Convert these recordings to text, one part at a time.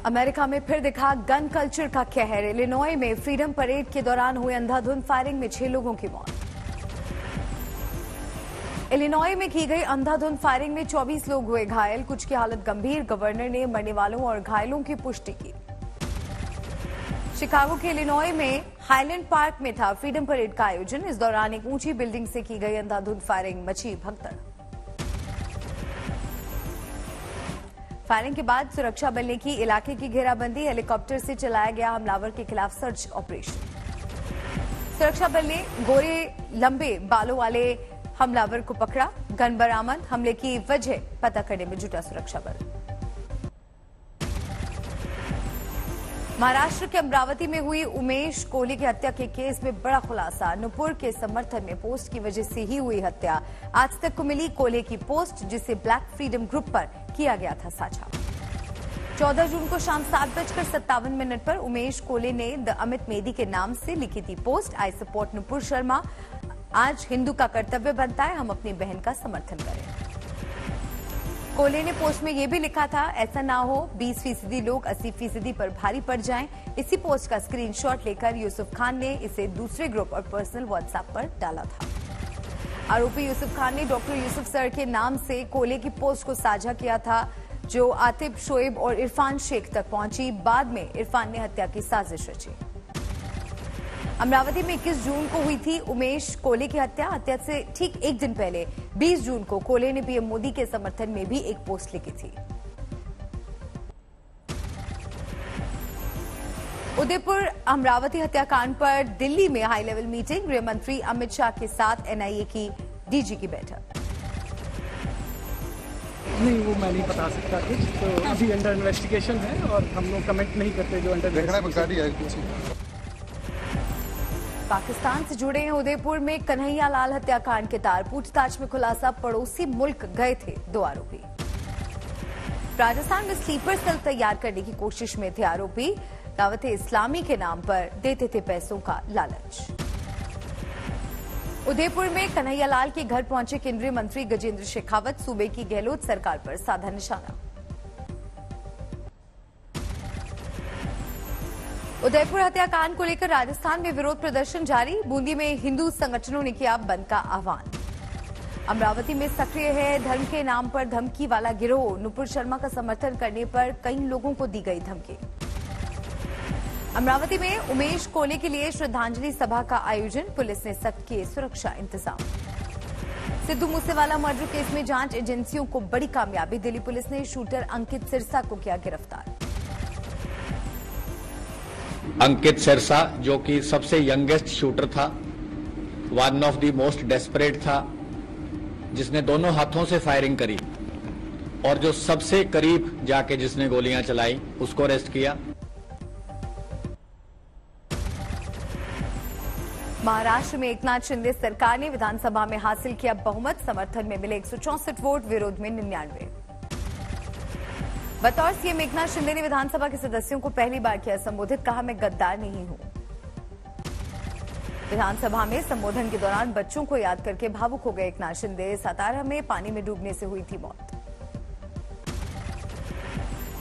America में फिर दिखा गन कल्चर का कहर। इलिनॉय में फ्रीडम परेड के दौरान हुई अंधाधुंध फायरिंग में 6 लोगों की मौत। इलिनॉय में की गई अंधाधुंध फायरिंग में 24 लोग हुए घायल, कुछ की हालत गंभीर। गवर्नर ने मरने वालों और घायलों की पुष्टि की। शिकागो के इलिनॉय में हाईलैंड पार्क में था फ्रीडम परेड का आयोजन। इस दौरान एक ऊंची बिल्डिंग से की गई अंधाधुंध फायरिंग मची भगदड़। फायरिंग के बाद सुरक्षा बल ने की इलाके की घेराबंदी। हेलीकॉप्टर से चलाया गया हमलावर के खिलाफ सर्च ऑपरेशन। सुरक्षा बल ने गोरे लंबे बालों वाले हमलावर को पकड़ा। गन बरामद। हमले की वजह पता करने में जुटा सुरक्षा बल। महाराष्ट्र के अमरावती में हुई उमेश कोहली की हत्या के केस में बड़ा खुलासा। नुपुर के समर्थन में पोस्ट की वजह से ही हुई हत्या। आज तक को मिली कोहली की पोस्ट, जिसे ब्लैक फ्रीडम ग्रुप पर किया गया था साझा। 14 जून को शाम 7:57 पर उमेश कोहली ने द अमित मेदी के नाम से लिखी थी post, I support Nupur Sharma. आज हिंदू का कर्तव्य बनता है हम अपनी बहन का समर्थन करें। कोहली ने पोस्ट में यह भी लिखा था, ऐसा ना हो 20% लोग 80% पर भारी पड़ जाएं। इसी पोस्ट का स्क्रीनशॉट लेकर यूसुफ खान ने इसे दूसरे ग्रुप और पर्सनल व्हाट्सएप पर डाला था। आरोपी यूसुफ खान ने डॉक्टर यूसुफ सर के नाम से कोहली की पोस्ट को साझा किया था, जो आतिफ, शोएब और इरफान शेख तक पहुंची। बाद में इरफान ने हत्या की साजिश रची। अमरावती में 21 जून को हुई थी उमेश कोहली की हत्या। हत्या से ठीक एक दिन पहले 20 जून को कोहली ने पीएम मोदी के समर्थन में भी एक पोस्ट लिखी थी। उदयपुर अमरावती हत्याकांड पर दिल्ली में हाई लेवल मीटिंग। गृह मंत्री अमित शाह के साथ एनआईए की डीजी की बैठक। नहीं, वो मैं नहीं बता सकता कुछ, तो अभी अंडर इन्वेस्टिगेशन है और हम लोग कमेंट नहीं करते जो अंडर इन्वेस्टिगेशन। पाकिस्तान से जुड़े हैं उदयपुर में कन्हैया लाल हत्याकांड के तार। पूछताछ में खुलासा, पड़ोसी मुल्क गए थे 2 आरोपी। राजस्थान में स्लीपर सेल तैयार करने की कोशिश में थे आरोपी। दावत इस्लामी के नाम पर देते थे पैसों का लालच। उदयपुर में कन्हैया लाल के घर पहुंचे केंद्रीय मंत्री गजेंद्र शेखावत। सूबे की गहलोत सरकार पर साधा निशाना। उदयपुर हत्याकांड को लेकर राजस्थान में विरोध प्रदर्शन जारी। बूंदी में हिंदू संगठनों ने किया बंद का आह्वान। अमरावती में सक्रिय है धर्म के नाम पर धमकी वाला गिरोह। नुपुर शर्मा का समर्थन करने पर कई लोगों को दी गई धमकी। अमरावती में उमेश कोहली के लिए श्रद्धांजलि सभा का आयोजन। पुलिस ने सख्त किए सुरक्षा इंतजाम। सिद्धू मूसेवाला मर्डर केस में जांच एजेंसियों को बड़ी कामयाबी। दिल्ली पुलिस ने शूटर अंकित सिरसा को किया गिरफ्तार। अंकित सिरसा, जो कि सबसे यंगेस्ट शूटर था, one of the most desperate था, जिसने दोनों हाथों से फायरिंग करी, और जो सबसे करीब जाके जिसने गोलियां चलाई उसको अरेस्ट किया। महाराष्ट्र में एकनाथ शिंदे सरकार ने विधानसभा में हासिल किया बहुमत। समर्थन में मिले 164 वोट, विरोध में 99। बतौर सीएम एकनाथ शिंदे ने विधानसभा के सदस्यों को पहली बार किया संबोधित। कहा, मैं गद्दार नहीं हूं। विधानसभा में संबोधन के दौरान बच्चों को याद करके भावुक हो गए एकनाथ शिंदे। सातारा में पानी में डूबने से हुई थी मौत।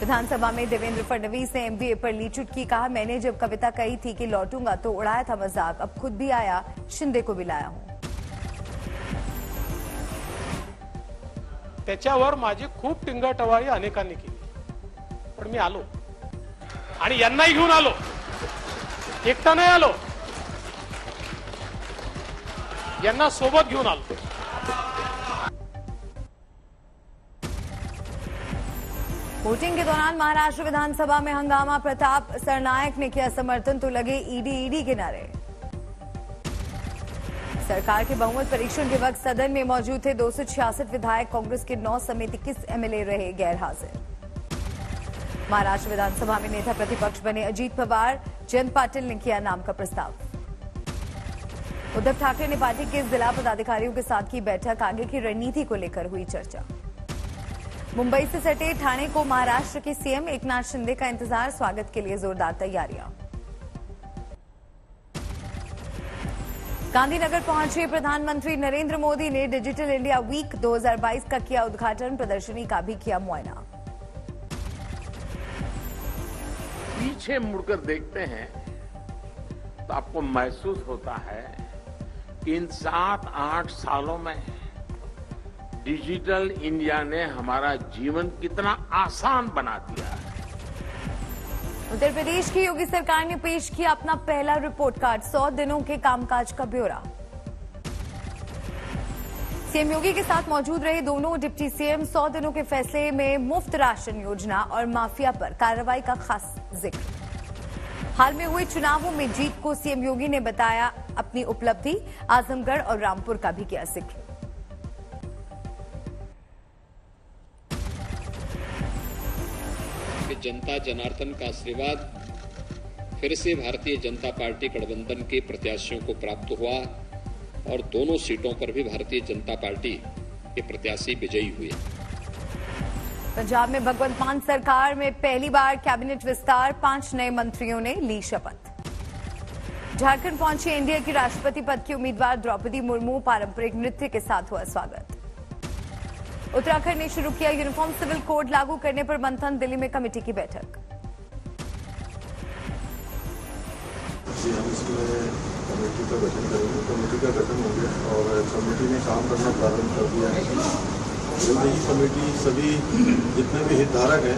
विधानसभा में देवेंद्र फडणवीस ने एमबीए पर ली चुटकी। कहा, मैंने जब कविता कही थी कि लौटूंगा तो उड़ाया था मजाक, अब खुद भी आया, शिंदे को भी लाया हूं। त्याच्यावर माझी खूप टिंगटवाळी अनेकांनी केली, पण मी आलो आणि यांनाही घेऊन आलो, एकटा नाही आलो, यांना सोबत घेऊन आलो। वोटिंग के दौरान महाराष्ट्र विधानसभा में हंगामा। प्रताप सरनायक ने किया समर्थन तो लगे ईडी के नारे। सरकार के बहुमत परीक्षण के वक्त सदन में मौजूद थे 266 विधायक। कांग्रेस के 9 समेत 21 एमएलए रहे गैर हाजिर। महाराष्ट्र विधानसभा में नेता प्रतिपक्ष बने अजीत पवार। जयंत पाटिल ने किया नाम का प्रस्ताव। उद्धव ठाकरे ने पार्टी के जिला पदाधिकारियों के साथ की बैठक। आगे की रणनीति को लेकर हुई चर्चा। मुंबई से सटे ठाणे को महाराष्ट्र के सीएम एकनाथ शिंदे का इंतजार। स्वागत के लिए जोरदार तैयारियां। गांधीनगर पहुंचे प्रधानमंत्री नरेंद्र मोदी ने डिजिटल इंडिया वीक 2022 का किया उद्घाटन। प्रदर्शनी का भी किया मुआयना। पीछे मुड़कर देखते हैं तो आपको महसूस होता है कि इन 7-8 सालों में डिजिटल इंडिया ने हमारा जीवन कितना आसान बना दिया है। उत्तर प्रदेश की योगी सरकार ने पेश किया अपना पहला रिपोर्ट कार्ड, 100 दिनों के कामकाज का ब्यौरा। सीएम योगी के साथ मौजूद रहे दोनों डिप्टी सीएम 100 दिनों के फैसले में मुफ्त राशन योजना और माफिया पर कार्रवाई का खास जिक्र। हाल में हुए चुनावों में जीत को सीएम योगी ने बताया अपनी उपलब्धि, आजमगढ़ और रामपुर का भी किया जिक्र। जनता जनार्दन का आशीर्वाद फिर से भारतीय जनता पार्टी गठबंधन के प्रत्याशियों को प्राप्त हुआ और दोनों सीटों पर भी भारतीय जनता पार्टी के प्रत्याशी विजयी हुए। पंजाब में भगवंत मान सरकार में पहली बार कैबिनेट विस्तार, 5 नए मंत्रियों ने ली शपथ। झारखंड पहुंची एनडीए की राष्ट्रपति पद की उम्मीदवार द्रौपदी मुर्मू, पारंपरिक नृत्य के साथ हुआ स्वागत। उत्तराखंड ने शुरू किया यूनिफॉर्म सिविल कोड लागू करने पर मंथन, दिल्ली में कमेटी की बैठक। हम इसमें कमेटी का गठन करेंगे। कमेटी का गठन हो गया और कमेटी ने काम करना प्रारंभ कर दिया है। जल्द ही कमेटी सभी जितने भी हितधारक हैं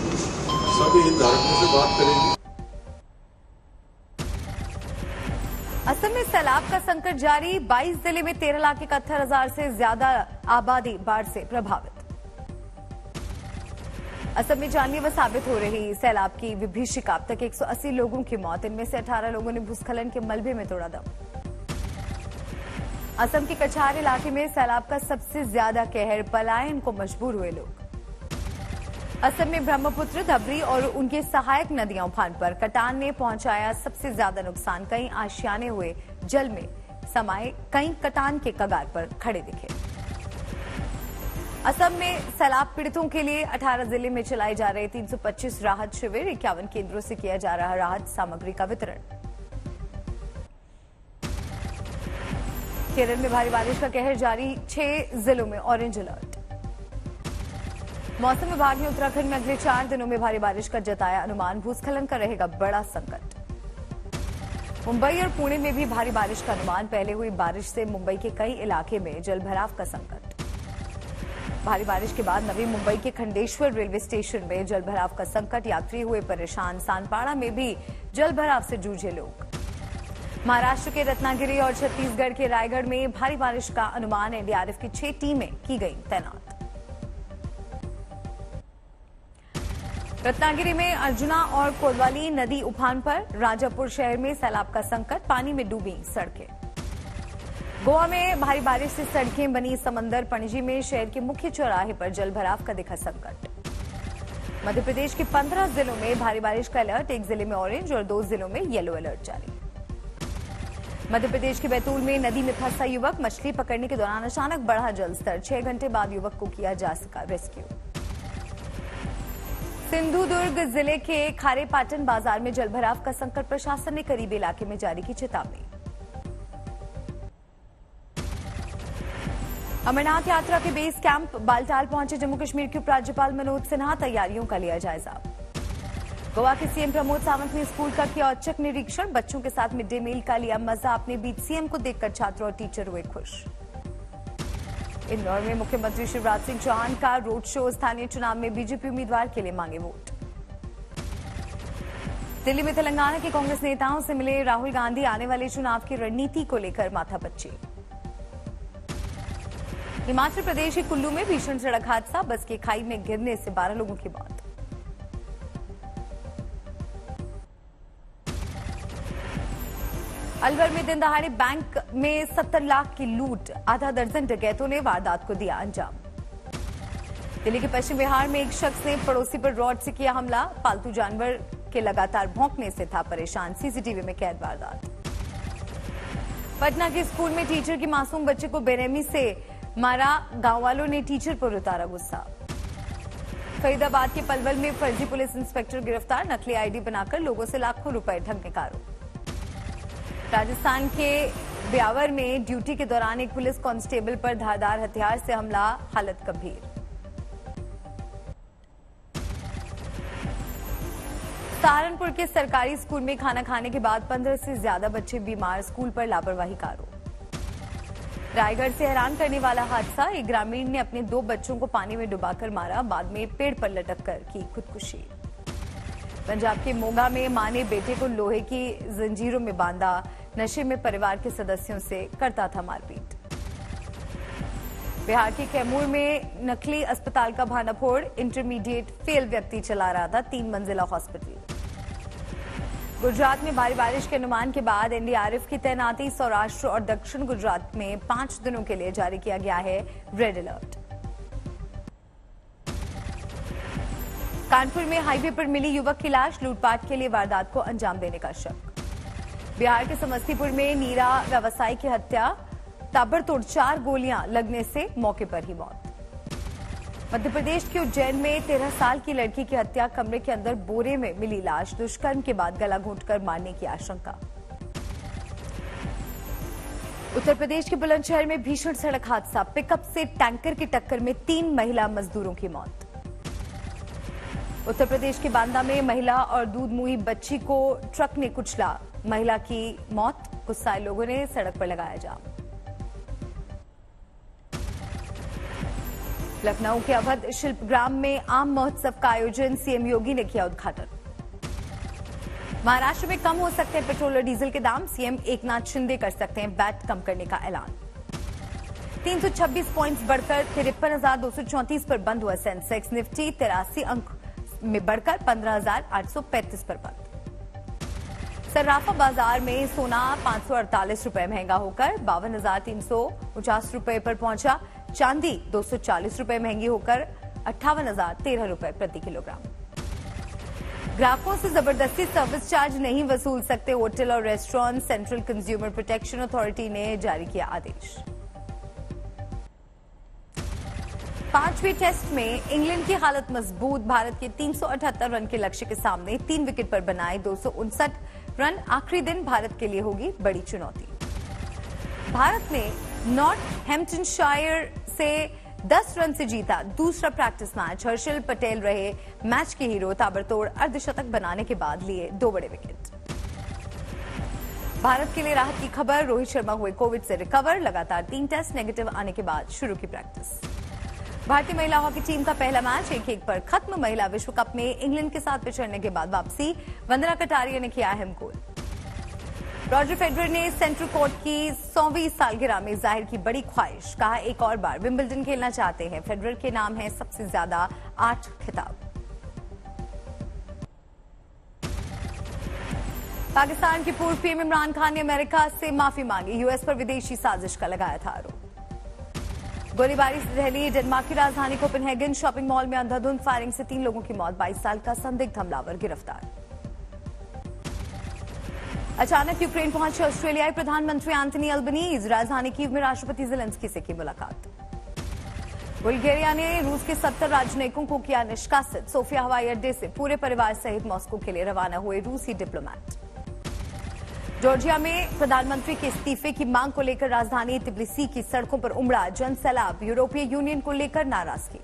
सभी हितधारकों से बात करेगी। असम में सैलाब का संकट जारी, 22 जिले में 13,71,000 से ज्यादा आबादी बाढ़ से प्रभावित। असम में जानलेवा साबित हो रही सैलाब की विभीषिका, अब तक 180 लोगों की मौत, इनमें से 18 लोगों ने भूस्खलन के मलबे में तोड़ा दम। असम के कछार इलाके में सैलाब का सबसे ज्यादा कहर, पलायन को मजबूर हुए लोग। असम में ब्रह्मपुत्र, धबरी और उनके सहायक नदियां उफान पर, कटान ने पहुंचाया सबसे ज्यादा नुकसान। कई आशियाने हुए जल में समाये, कई कटान के कगार पर खड़े दिखे। असम में सैलाब पीड़ितों के लिए 18 जिले में चलाए जा रहे 325 राहत शिविर, 51 केंद्रों से किया जा रहा राहत सामग्री का वितरण। केरल में भारी बारिश का कहर जारी, 6 जिलों में ऑरेंज अलर्ट। मौसम विभाग ने उत्तराखंड में अगले 4 दिनों में भारी बारिश का जताया अनुमान, भूस्खलन का रहेगा बड़ा संकट। मुंबई और पुणे में भी भारी बारिश का अनुमान, पहले हुई बारिश से मुंबई के कई इलाके में जलभराव का संकट। भारी बारिश के बाद नवी मुंबई के खंडेश्वर रेलवे स्टेशन में जलभराव का संकट, यात्री हुए परेशान। सानपाड़ा में भी जलभराव से जूझे लोग। महाराष्ट्र के रत्नागिरी और छत्तीसगढ़ के रायगढ़ में भारी बारिश का अनुमान, एनडीआरएफ की 6 टीमें की गई तैनात। रत्नागिरी में अर्जुना और कोतवाली नदी उफान पर, राजापुर शहर में सैलाब का संकट, पानी में डूबी सड़कें। गोवा में भारी बारिश से सड़कें बनी समंदर, पणजी में शहर के मुख्य चौराहे पर जलभराव का दिखा संकट। मध्य प्रदेश के 15 जिलों में भारी बारिश का अलर्ट, 1 जिले में ऑरेंज और 2 जिलों में येलो अलर्ट जारी। मध्य प्रदेश के बैतूल में नदी में फंसा युवक, मछली पकड़ने के दौरान अचानक बढ़ा जलस्तर, 6 घंटे बाद युवक को किया जा सका रेस्क्यू। सिंधुदुर्ग जिले के खारेपाटन बाजार में जलभराव का संकट, प्रशासन ने करीबी इलाके में जारी की चेतावनी। अमरनाथ यात्रा के बेस कैंप बालटाल पहुंचे जम्मू कश्मीर के उपराज्यपाल मनोज सिन्हा, तैयारियों का लिया जायजा। गोवा के सीएम प्रमोद सावंत ने स्कूल का किया औचक निरीक्षण, बच्चों के साथ मिड डे मील का लिया मजा, अपने बीच सीएम को देखकर छात्र और टीचर हुए खुश। इंदौर में मुख्यमंत्री शिवराज सिंह चौहान का रोड शो, स्थानीय चुनाव में बीजेपी उम्मीदवार के लिए मांगे वोट। दिल्ली में तेलंगाना के कांग्रेस नेताओं से मिले राहुल गांधी, आने वाले चुनाव की रणनीति को लेकर माथापच्ची। हिमाचल प्रदेश के कुल्लू में भीषण सड़क हादसा, बस के खाई में गिरने से 12 लोगों की मौत। अलवर में दिन दहाड़े बैंक में 70 लाख की लूट, आधा दर्जन डकैतों ने वारदात को दिया अंजाम। दिल्ली के पश्चिम बिहार में एक शख्स ने पड़ोसी पर रॉड से किया हमला, पालतू जानवर के लगातार भौंकने से था परेशान, सीसीटीवी में कैद वारदात। पटना के स्कूल में टीचर की मासूम बच्चे को बेरहमी से मारा, गांव वालों ने टीचर पर उतारा गुस्सा। फरीदाबाद के पलवल में फर्जी पुलिस इंस्पेक्टर गिरफ्तार, नकली आईडी बनाकर लोगों से लाखों रुपए ठगने का आरोप। राजस्थान के ब्यावर में ड्यूटी के दौरान एक पुलिस कांस्टेबल पर धारदार हथियार से हमला, हालत गंभीर। सहारनपुर के सरकारी स्कूल में खाना खाने के बाद 15 से ज्यादा बच्चे बीमार, स्कूल पर लापरवाही का आरोप। रायगढ़ से हैरान करने वाला हादसा, एक ग्रामीण ने अपने 2 बच्चों को पानी में डुबाकर मारा, बाद में पेड़ पर लटक कर की खुदकुशी। पंजाब के मोगा में मां ने बेटे को लोहे की जंजीरों में बांधा, नशे में परिवार के सदस्यों से करता था मारपीट। बिहार के कैमूर में नकली अस्पताल का भानाफोड़, इंटरमीडिएट फेल व्यक्ति चला रहा था 3 मंजिला हॉस्पिटल। गुजरात में भारी बारिश के अनुमान के बाद एनडीआरएफ की तैनाती, सौराष्ट्र और दक्षिण गुजरात में 5 दिनों के लिए जारी किया गया है रेड अलर्ट। कानपुर में हाईवे पर मिली युवक की लाश, लूटपाट के लिए वारदात को अंजाम देने का शक। बिहार के समस्तीपुर में नीरा व्यवसायी की हत्या, ताबड़तोड़ 4 गोलियां लगने से मौके पर ही मौत। मध्य प्रदेश के उज्जैन में 13 साल की लड़की की हत्या, कमरे के अंदर बोरे में मिली लाश, दुष्कर्म के बाद गला घोंटकर मारने की आशंका। उत्तर प्रदेश के बुलंदशहर में भीषण सड़क हादसा, पिकअप से टैंकर की टक्कर में 3 महिला मजदूरों की मौत। उत्तर प्रदेश के बांदा में महिला और दूध मुही बच्ची को ट्रक ने कुचला, महिला की मौत, गुस्साए लोगों ने सड़क पर लगाया जाम। लखनऊ के अवध शिल्पग्राम में आम महोत्सव का आयोजन, सीएम योगी ने किया उद्घाटन। महाराष्ट्र में कम हो सकते हैं पेट्रोल और डीजल के दाम, सीएम एकनाथ शिंदे कर सकते हैं वैट कम करने का ऐलान। 326 पॉइंट्स बढ़कर 53,234 पर बंद हुआ सेंसेक्स, निफ्टी 83 अंक में बढ़कर 15,835 पर बंद। सर्राफा बाजार में सोना 548 रुपए महंगा होकर 52,349 रुपए पर पहुंचा, चांदी 240 रुपए महंगी होकर 58,013 रुपए प्रति किलोग्राम। ग्राहकों से जबरदस्ती सर्विस चार्ज नहीं वसूल सकते होटल और restaurant, central consumer protection authority ने जारी किया आदेश। 5वें टेस्ट में इंग्लैंड की हालत मजबूत, भारत के 378 रन के लक्ष्य के सामने 3 विकेट पर बनाए 259 रन, आखिरी दिन भारत के लिए होगी बड़ी चुनौती। भारत ने नॉर्थहैम्पटनशायर से 10 रन से जीता दूसरा प्रैक्टिस मैच, हर्षल पटेल रहे मैच के हीरो, ताबड़तोड़ अर्धशतक बनाने के बाद लिए 2 बड़े विकेट। भारत के लिए राहत की खबर, रोहित शर्मा हुए कोविड से रिकवर, लगातार 3 टेस्ट नेगेटिव आने के बाद शुरू की प्रैक्टिस। भारतीय महिला हॉकी टीम का पहला मैच 1-1 पर खत्म, महिला विश्व कप में इंग्लैंड के साथ पिछड़ने के बाद वापसी, वंदना कटारिया ने किया अहम गोल। रॉजर फेडरर ने सेंट्रल कोर्ट की 100वीं सालगिरह में जाहिर की बड़ी ख्वाहिश, कहा एक और बार विंबलडन खेलना चाहते हैं। फेडरर के नाम है सबसे ज्यादा 8 खिताब। पाकिस्तान के पूर्व पीएम इमरान खान ने अमेरिका से माफी मांगी, यूएस पर विदेशी साजिश का लगाया था आरोप। गोलीबारी से दहली डेनमार्क की राजधानी कोपेनहेगन, शॉपिंग मॉल में अंधाधुंध फायरिंग से 3 लोगों की मौत, 22 साल का संदिग्ध हमलावर गिरफ्तार। अचानक यूक्रेन पहुंचे ऑस्ट्रेलियाई प्रधानमंत्री एंथनी अल्बनीज, राजधानी कीव में राष्ट्रपति ज़ेलेंस्की से की मुलाकात। बुल्गारिया ने रूस के 70 राजनयिकों को किया निष्कासित, सोफिया हवाई अड्डे से पूरे परिवार सहित मॉस्को के लिए रवाना हुए रूसी डिप्लोमैट। जॉर्जिया में प्रधानमंत्री के इस्तीफे की मांग को लेकर राजधानी तिब्लिसी की सड़कों पर उमड़ा जनसैलाब, यूरोपीय यूनियन को लेकर नाराजगी।